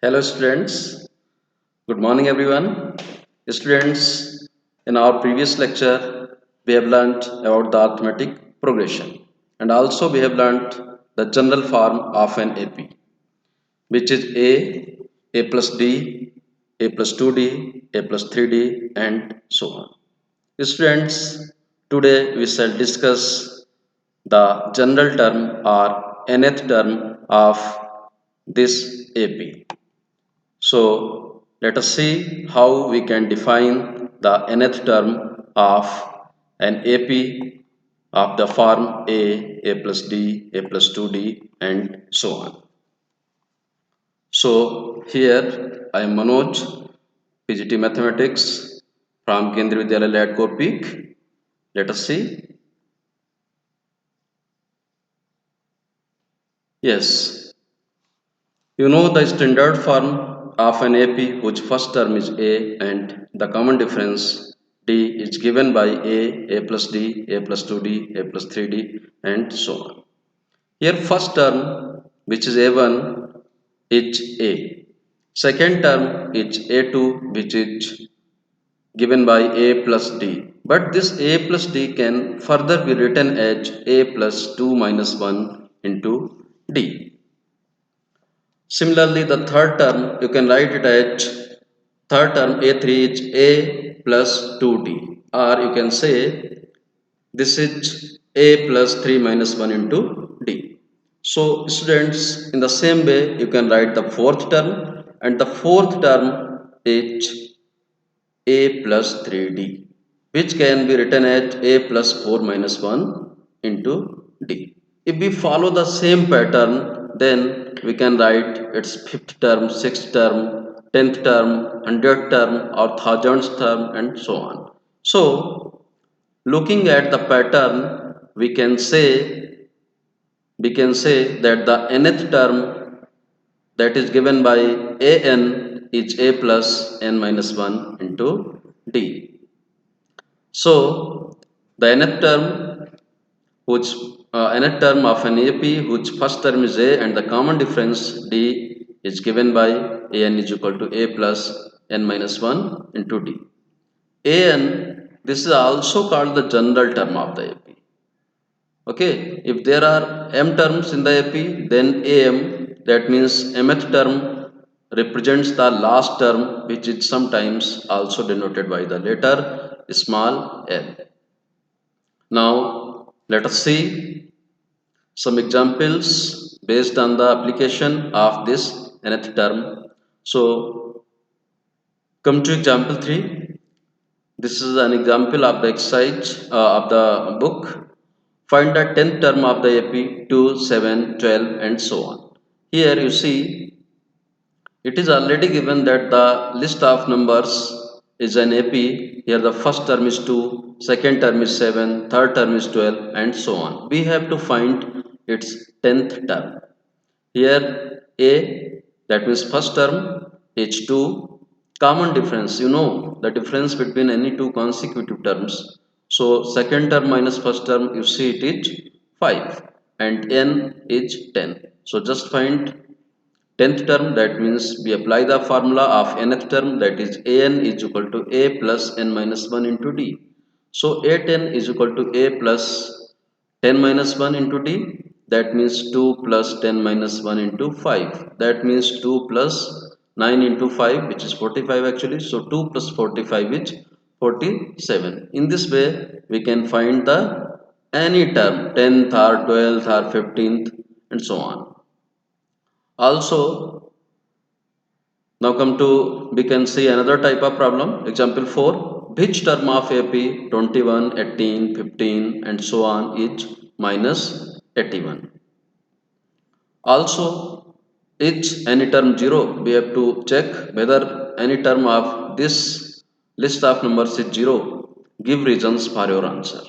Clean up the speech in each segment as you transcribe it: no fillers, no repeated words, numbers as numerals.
Hello students, good morning everyone. Students, in our previous lecture, we have learnt about the arithmetic progression and also we have learnt the general form of an AP, which is A plus D, A plus 2D, A plus 3D and so on. Students, today we shall discuss the general term or nth term of this AP. So let us see how we can define the nth term of an AP of the form A plus D, A plus 2D and so on. So here I am Manoj, PGT Mathematics from Kendriya Vidyalaya Ladkot Peak. Let us see. Yes, you know the standard form of an AP whose first term is A and the common difference D is given by A plus D, A plus 2D, A plus 3D and so on. Here first term which is A1 is A. Second term is A2 which is given by A plus D. But this A plus D can further be written as A plus 2 minus 1 into D. Similarly, the third term, you can write it as third term A3 is A plus 2D, or you can say this is A plus 3 minus 1 into D. So, students, in the same way, you can write the fourth term, and the fourth term is A plus 3D, which can be written as A plus 4 minus 1 into D. If we follow the same pattern, then we can write its fifth term, sixth term, tenth term, hundredth term, or thousandth term, and so on. So, looking at the pattern, we can say that the nth term that is given by an is a plus n minus 1 into d. So the nth term which nth term of an AP whose first term is a and the common difference d is given by an is equal to a plus n minus 1 into d. An, this is also called the general term of the AP. Okay, if there are m terms in the AP, then am, that means mth term represents the last term, which is sometimes also denoted by the letter small l. Now let us see some examples based on the application of this nth term. So come to example 3. This is an example of the exercise of the book. Find the 10th term of the AP 2, 7, 12 and so on. Here you see it is already given that the list of numbers is an AP. Here the first term is 2, second term is 7, third term is 12 and so on. We have to find its 10th term. Here A, that means first term, H2, common difference, you know the difference between any two consecutive terms. So second term minus first term, you see it is 5 and n is 10. So just find 10th term, that means we apply the formula of nth term, that is an is equal to a plus n minus 1 into d. So a10 is equal to a plus 10 minus 1 into d, that means 2 plus 10 minus 1 into 5, that means 2 plus 9 into 5, which is 45 actually. So 2 plus 45 is 47. In this way we can find the any term, 10th or 12th or 15th and so on. Also, now come to, we can see another type of problem. Example 4. Which term of AP 21, 18, 15 and so on is minus 81? Also, is any term 0? We have to check whether any term of this list of numbers is 0. Give reasons for your answer.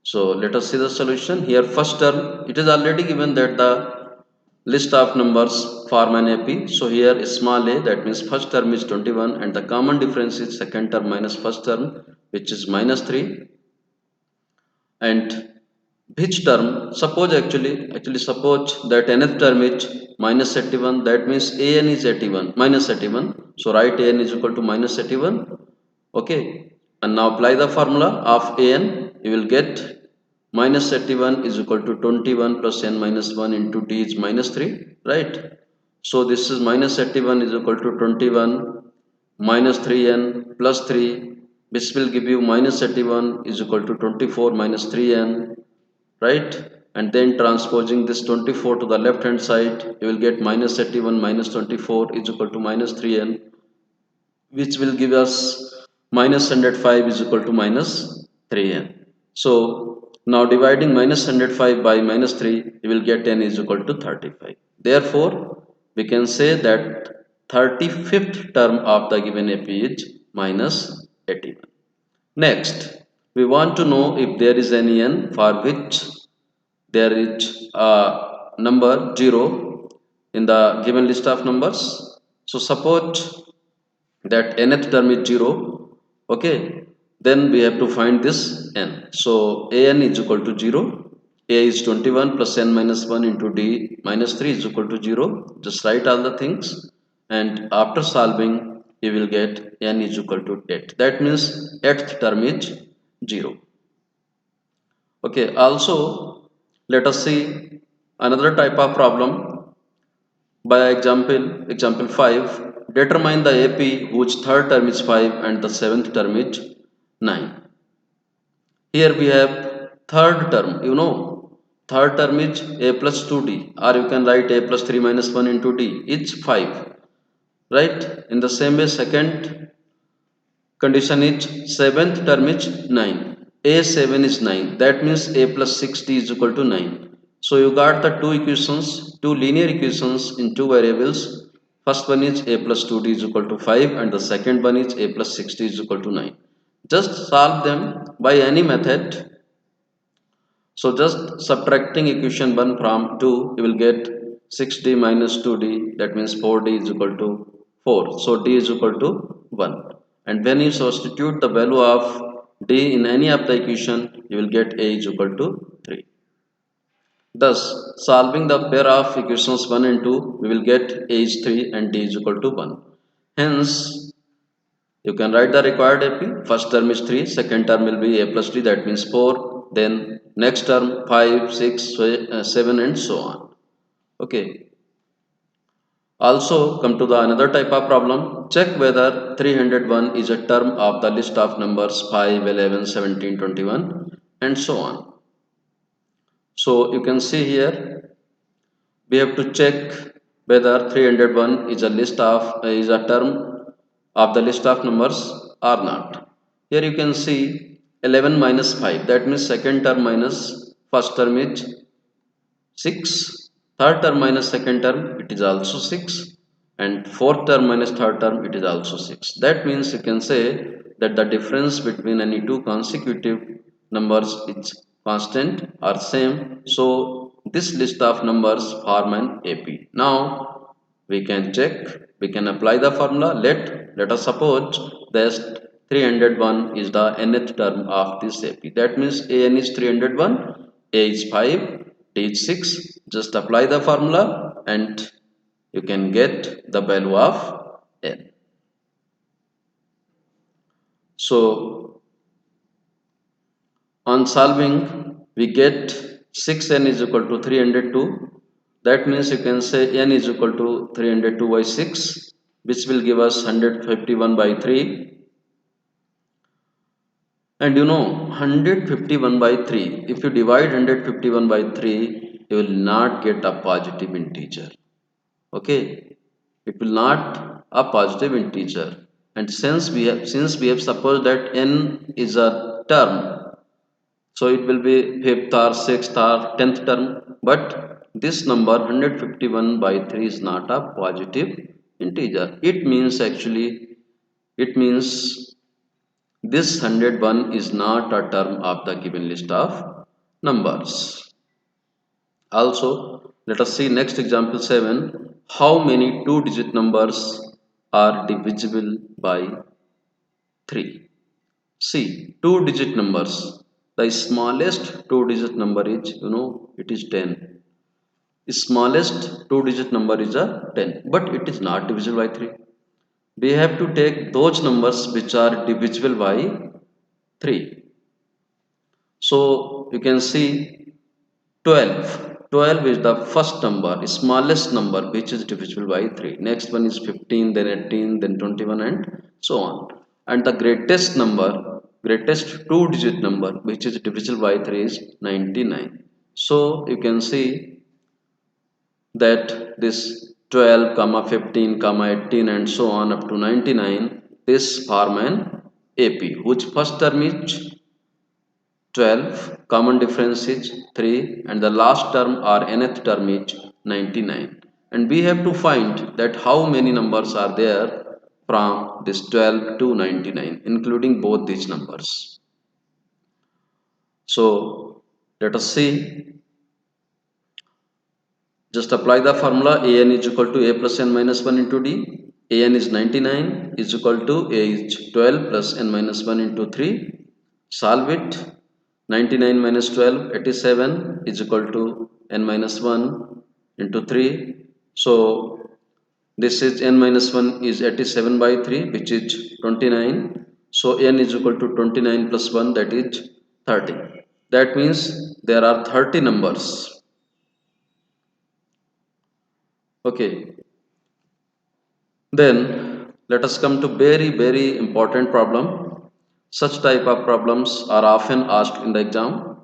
So let us see the solution. Here first term, it is already given that the list of numbers form an AP. So here small a, that means first term is 21 and the common difference is second term minus first term, which is minus 3. And which term, suppose actually suppose that nth term is minus 81. That means an is 81 minus 81. So write an is equal to minus 81. Okay, and now apply the formula of an. You will get minus 81 is equal to 21 plus n minus 1 into d is minus 3, right? So this is minus 81 is equal to 21 minus 3n plus 3, which will give you minus 81 is equal to 24 minus 3n, right? And then transposing this 24 to the left hand side, you will get minus 81 minus 24 is equal to minus 3n, which will give us minus 105 is equal to minus 3n. So now dividing minus 105 by minus 3, you will get n is equal to 35. Therefore, we can say that 35th term of the given AP is minus 81. Next, we want to know if there is any n for which there is a number 0 in the given list of numbers. So suppose that nth term is 0. Okay, then we have to find this n. So an is equal to 0. A is 21 plus n minus 1 into d minus 3 is equal to 0. Just write all the things, and after solving you will get n is equal to 8. That means 8th term is 0. Okay, also let us see another type of problem by example 5. Determine the AP whose third term is 5 and the seventh term is 9. Here we have third term. Third term is a plus 2d, or you can write a plus 3 minus 1 into d. It's 5, right? In the same way, second condition is seventh term is 9. A7 is 9. That means a plus 6d is equal to 9. So you got the two equations, two linear equations in two variables. First one is a plus 2d is equal to 5, and the second one is a plus 6d is equal to 9. Just solve them by any method. So just subtracting equation 1 from 2, you will get 6d minus 2d, that means 4d is equal to 4. So d is equal to 1. And when you substitute the value of d in any of the equation, you will get a is equal to 3. Thus, solving the pair of equations 1 and 2, we will get a is 3 and d is equal to 1. Hence, you can write the required AP. First term is 3, second term will be a plus d, that means 4. Then next term 5, 6, 7 and so on. Okay. Also come to the another type of problem. Check whether 301 is a term of the list of numbers 5, 11, 17, 21 and so on. So you can see here we have to check whether 301 is a term of the list of numbers or not. Here you can see 11 minus 5, that means second term minus first term is 6, third term minus second term it is also 6, and fourth term minus third term it is also 6. That means you can say that the difference between any two consecutive numbers is constant or same. So this list of numbers form an AP. Now we can check, we can apply the formula. Let us suppose that 301 is the nth term of this AP. That means an is 301, a is 5, d is 6. Just apply the formula and you can get the value of n. So on solving, we get 6n is equal to 302. That means you can say n is equal to 302 by 6, which will give us 151 by 3. And 151 by 3, if you divide 151 by 3, you will not get a positive integer. Okay, it will not a positive integer. And since we have supposed that n is a term, so it will be 5th or 6th or 10th term, but this number 151 by 3 is not a positive integer. It means this 101 is not a term of the given list of numbers. Also, let us see next example 7. How many two-digit numbers are divisible by 3? See, two-digit numbers. The smallest two-digit number is, it is 10. smallest two digit number is a 10, but it is not divisible by 3. We have to take those numbers which are divisible by 3. So you can see 12. 12 is the first number, smallest number which is divisible by 3. Next one is 15, then 18, then 21 and so on. And the greatest number, greatest two digit number which is divisible by 3 is 99. So you can see that this 12 comma 15 comma 18 and so on up to 99, this form an AP whose first term is 12, common difference is 3, and the last term or nth term is 99. And we have to find that how many numbers are there from this 12 to 99 including both these numbers. So let us see. Just apply the formula. An is equal to a plus n minus 1 into d. An is 99 is equal to a is 12 plus n minus 1 into 3. Solve it. 99 minus 12, 87 is equal to n minus 1 into 3. So this is n minus 1 is 87 by 3 which is 29. So n is equal to 29 plus 1, that is 30. That means there are 30 numbers. Okay. Then let us come to very important problem. Such type of problems are often asked in the exam.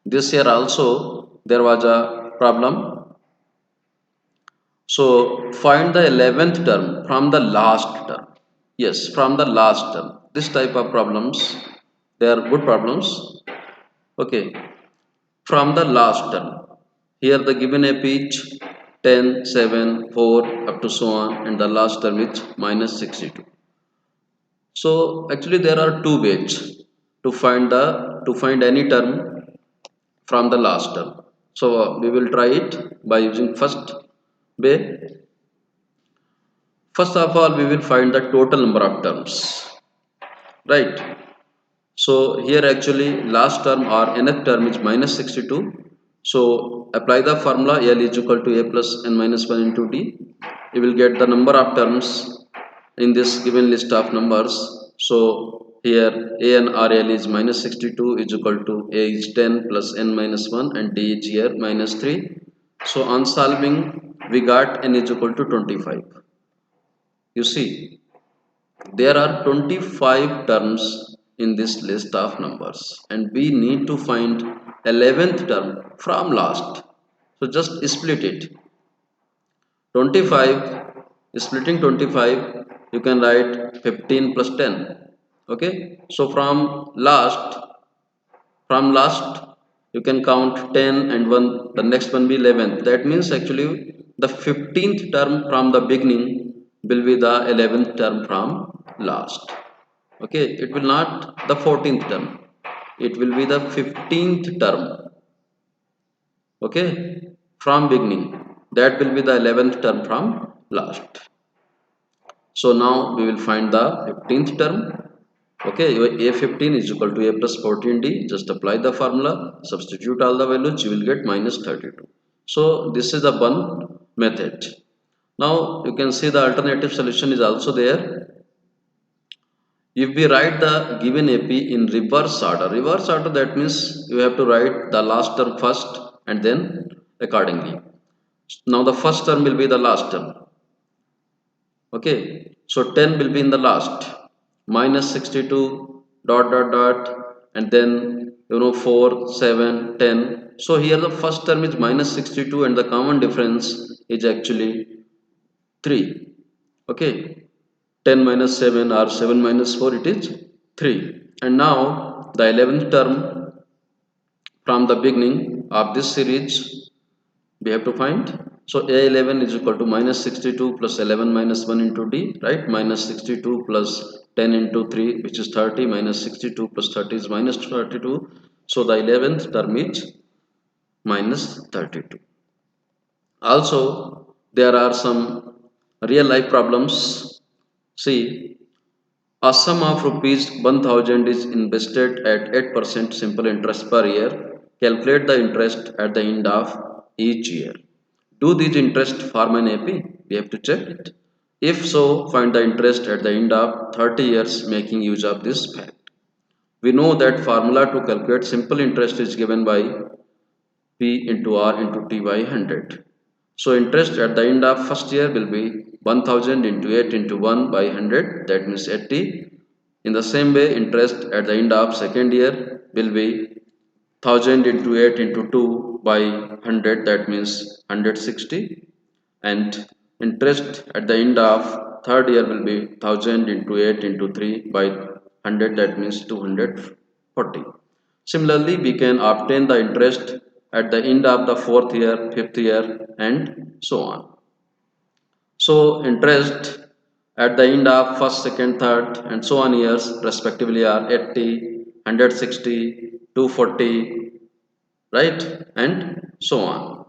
This year also there was a problem. So find the 11th term from the last term. Yes, from the last term. This type of problems, they are good problems. Okay, from the last term. Here the given AP is 10, 7, 4 up to so on, and the last term is minus 62. So actually there are two ways to find any term from the last term. So we will try it by using first way. First of all, we will find the total number of terms, right? So here actually last term or nth term is minus 62. So apply the formula L is equal to a plus n minus 1 into d. You will get the number of terms in this given list of numbers. So here a n r l is minus 62 is equal to a is 10 plus n minus 1 and d is here minus 3. So on solving we got n is equal to 25. You see there are 25 terms in this list of numbers and we need to find 11th term from last. So just split it. 25, splitting 25, you can write 15 plus 10. Okay, so from last you can count 10 and 1, the next one be 11th. That means actually the 15th term from the beginning will be the 11th term from last. Okay, it will not the 14th term, it will be the 15th term. Okay, from beginning, that will be the 11th term from last. So now we will find the 15th term. Okay, a15 is equal to a plus 14d. Just apply the formula, substitute all the values, you will get minus 32. So this is the one method. Now you can see the alternative solution is also there. If we write the given AP in reverse order, that means you have to write the last term first and then accordingly. Now the first term will be the last term. Okay, so 10 will be in the last, minus 62 dot and then 4, 7, 10. So here the first term is minus 62 and the common difference is actually 3. Okay, 10 minus 7 or 7 minus 4, it is 3. And now the 11th term from the beginning of this series we have to find. So a11 is equal to minus 62 plus 11 minus 1 into d, right? Minus 62 plus 10 into 3 which is 30, minus 62 plus 30 is minus 32. So the 11th term is minus 32. Also there are some real life problems. See, a sum of rupees 1000 is invested at 8% simple interest per year. Calculate the interest at the end of each year. Do these interest form an AP? We have to check it. If so, find the interest at the end of 30 years making use of this fact. We know that formula to calculate simple interest is given by P into R into T by 100. So interest at the end of first year will be 1000 into 8 into 1 by 100, that means 80. In the same way, interest at the end of second year will be 1000 into 8 into 2 by 100, that means 160. And interest at the end of third year will be 1000 into 8 into 3 by 100, that means 240. Similarly, we can obtain the interest at the end of the fourth year, fifth year, and so on. So interest at the end of first, second, third, and so on years respectively are 80, 160, 240, right, and so on.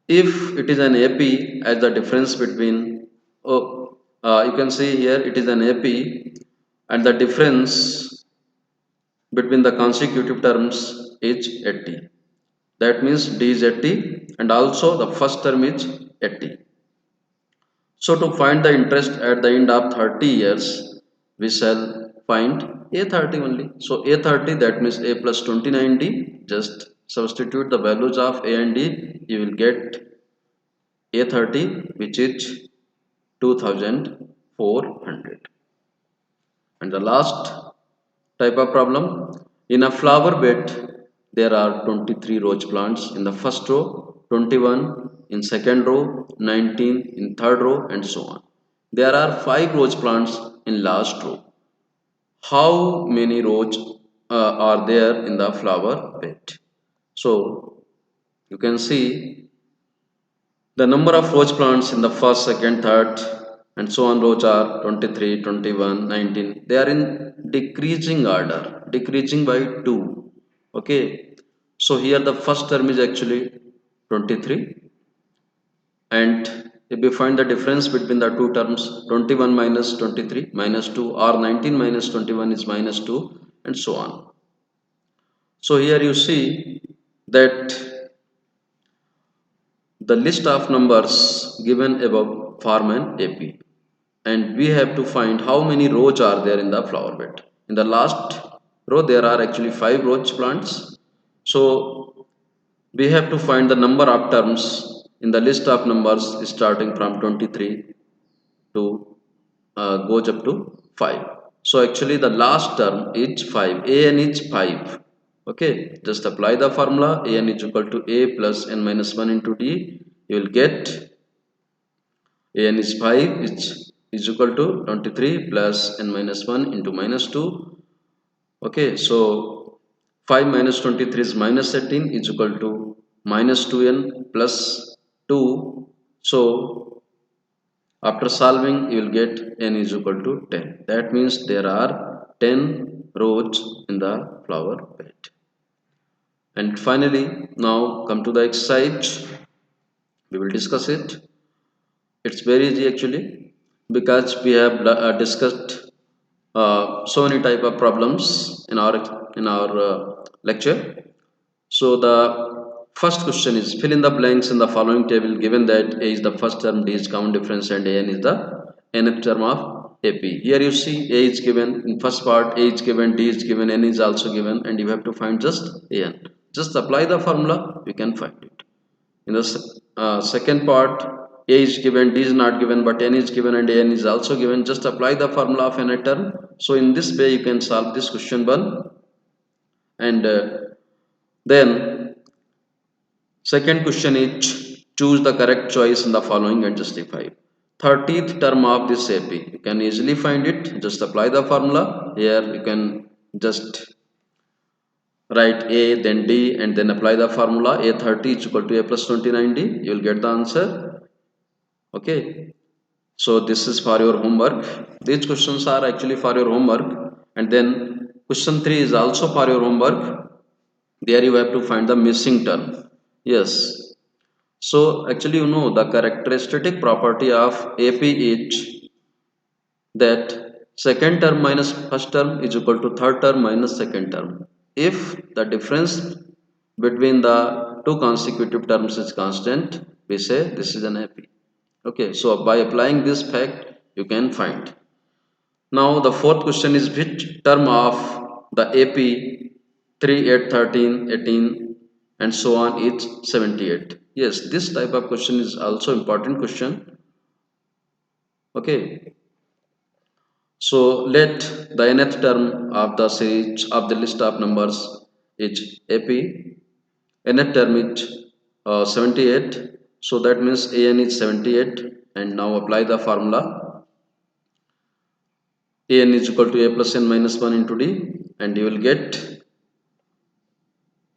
If it is an AP, as the difference between, you can see here it is an AP, and the difference between the consecutive terms is 80. That means D is 80 and also the first term is 80. So to find the interest at the end of 30 years, we shall find A30 only. So A30, that means A plus 29D. Just substitute the values of A and D. You will get A30, which is 2400. And the last type of problem, in a flower bed, there are 23 rose plants in the first row, 21 in second row, 19 in third row, and so on. There are 5 rose plants in last row. How many rows are there in the flower bed? So you can see the number of rose plants in the first, second, third, and so on rows are 23, 21, 19. They are in decreasing order, decreasing by 2. Okay. So here the first term is actually 23. And if we find the difference between the two terms, 21 minus 23 minus 2, or 19 minus 21 is minus 2, and so on. So here you see that the list of numbers given above form an AP, and we have to find how many rows are there in the flower bed. In the last row there are actually 5 rose plants. So we have to find the number of terms in the list of numbers starting from 23 to goes up to 5. So actually the last term is 5. An is 5. Okay, just apply the formula. An is equal to A plus n minus 1 into D. You will get An is 5, which is equal to 23 plus n minus 1 into minus 2. Okay, so 5 minus 23 is minus 18 is equal to minus 2n plus 2. So after solving, you will get n is equal to 10. That means there are 10 rows in the flower bed. And finally, now come to the exercise. We will discuss it. It's very easy actually, because we have discussed so many type of problems in our lecture. So the first question is, fill in the blanks in the following table given that A is the first term, D is common difference, and An is the nth term of AP. Here you see A is given in first part, A is given, D is given, N is also given, and you have to find just An. Just apply the formula, you can find it. In the second part, A is given, D is not given, but N is given and N is also given. Just apply the formula of n term. So in this way you can solve this question 1. And then second question is, choose the correct choice in the following and justify. 30th term of this AP. You can easily find it. Just apply the formula. Here you can just write A, then D, and then apply the formula. A30 is equal to A plus 29D. You will get the answer. Okay. So this is for your homework. These questions are actually for your homework. And then question 3 is also for your homework. There you have to find the missing term. Yes. So actually the characteristic property of AP is that second term minus first term is equal to third term minus second term. If the difference between the two consecutive terms is constant, we say this is an AP. Okay, so by applying this fact you can find. Now the fourth question is which term of the AP 3, 8, 13, 18 and so on is 78. Yes, this type of question is also important question. Okay, so let the nth term of the series of the list of numbers is AP. Nth term is 78. So that means an is 78, and now apply the formula. An is equal to a plus n minus 1 into d, and you will get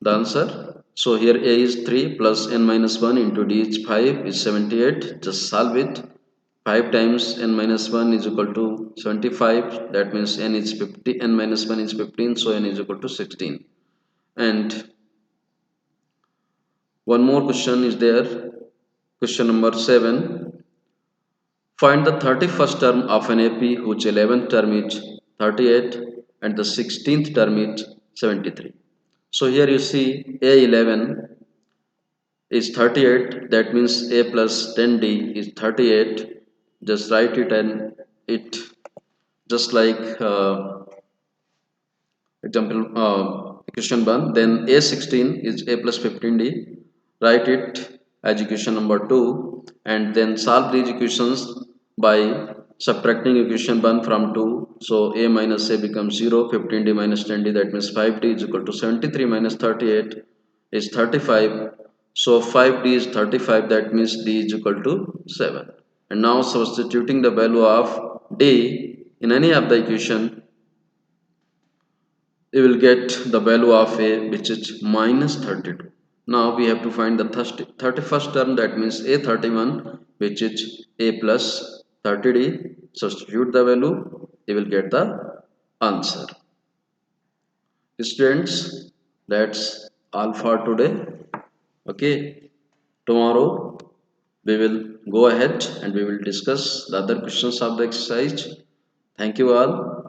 the answer. So here a is 3 plus n minus 1 into d is 5 is 78. Just solve it. 5 times n minus 1 is equal to 75. That means n is 50. N minus 1 is 15. So n is equal to 16. And one more question is there. Question number 7. Find the 31st term of an AP whose 11th term is 38 and the 16th term is 73. So here you see A11 is 38. That means A plus 10D is 38. Just write it, and it just like example equation 1. Then A16 is A plus 15D. Write it as equation number 2, and then solve these equations by subtracting equation 1 from 2. So A minus A becomes 0, 15D minus 10D, that means 5D is equal to 73 minus 38 is 35. So 5D is 35, that means D is equal to 7. And now substituting the value of D in any of the equation, you will get the value of A, which is minus 32. Now we have to find the 31st term, that means A31, which is A plus 30D. Substitute the value, you will get the answer. Students, that's all for today. Okay, tomorrow we will go ahead and we will discuss the other questions of the exercise. Thank you all.